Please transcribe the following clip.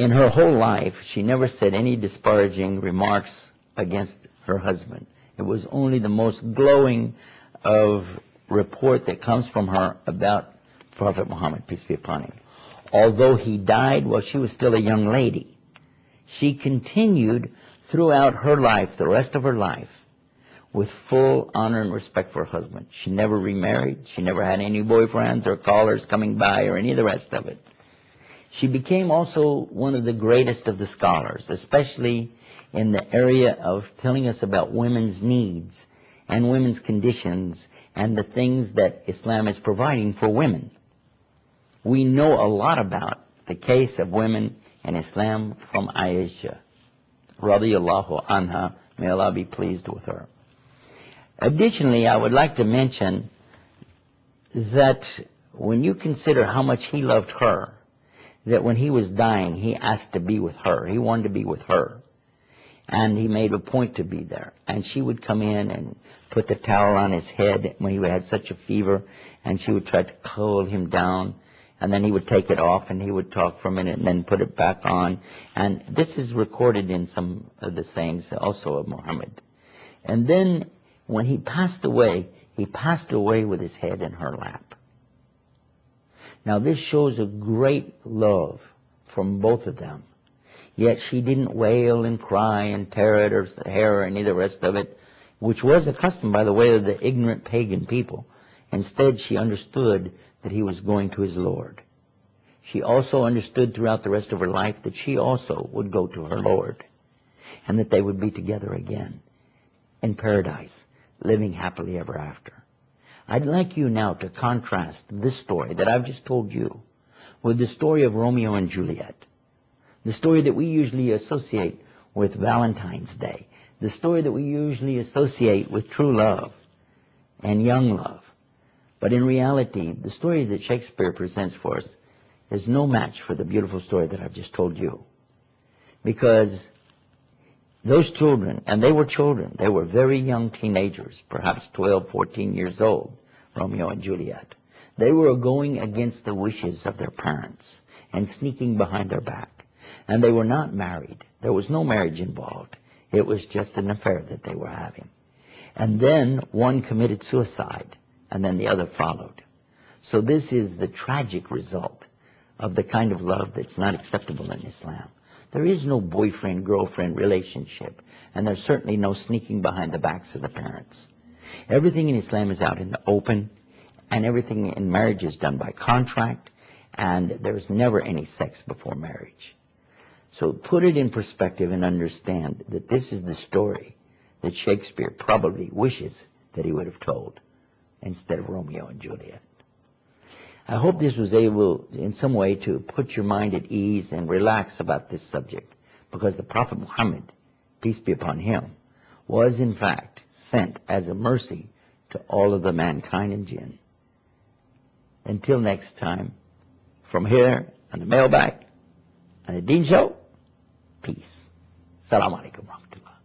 In her whole life, she never said any disparaging remarks against her husband. It was only the most glowing of report that comes from her about Prophet Muhammad, peace be upon him. Although he died while she was still a young lady, she continued throughout her life, the rest of her life, with full honor and respect for her husband. She never remarried. She never had any boyfriends or callers coming by or any of the rest of it. She became also one of the greatest of the scholars, especially in the area of telling us about women's needs and women's conditions and the things that Islam is providing for women. We know a lot about the case of women in Islam from Aisha, radiyallahu anha, may Allah be pleased with her. Additionally, I would like to mention that when you consider how much he loved her, that when he was dying, he asked to be with her. He wanted to be with her. And he made a point to be there. And she would come in and put the towel on his head when he had such a fever, and she would try to cool him down. And then he would take it off, and he would talk for a minute and then put it back on. And this is recorded in some of the sayings also of Mohammed. And then when he passed away with his head in her lap. Now this shows a great love from both of them. Yet she didn't wail and cry and tear at her hair or any of the rest of it, which was a custom, by the way, of the ignorant pagan people. Instead, she understood that he was going to his Lord. She also understood throughout the rest of her life that she also would go to her Lord, and that they would be together again in paradise, living happily ever after. I'd like you now to contrast this story that I've just told you with the story of Romeo and Juliet, the story that we usually associate with Valentine's Day, the story that we usually associate with true love and young love. But in reality, the story that Shakespeare presents for us is no match for the beautiful story that I've just told you. Because those children, and they were children, they were very young teenagers, perhaps 12, 14 years old, Romeo and Juliet. They were going against the wishes of their parents and sneaking behind their back. And they were not married. There was no marriage involved. It was just an affair that they were having. And then one committed suicide, and then the other followed. So this is the tragic result of the kind of love that's not acceptable in Islam. There is no boyfriend-girlfriend relationship, and there's certainly no sneaking behind the backs of the parents. Everything in Islam is out in the open, and everything in marriage is done by contract, and there's never any sex before marriage. So put it in perspective and understand that this is the story that Shakespeare probably wishes that he would have told instead of Romeo and Juliet. I hope this was able in some way to put your mind at ease and relax about this subject, because the Prophet Muhammad, peace be upon him, was in fact sent as a mercy to all of the mankind and jinn. Until next time, from here on the mailbag, on the Deen Show, peace. Assalamu alaikum wa rahmatullah.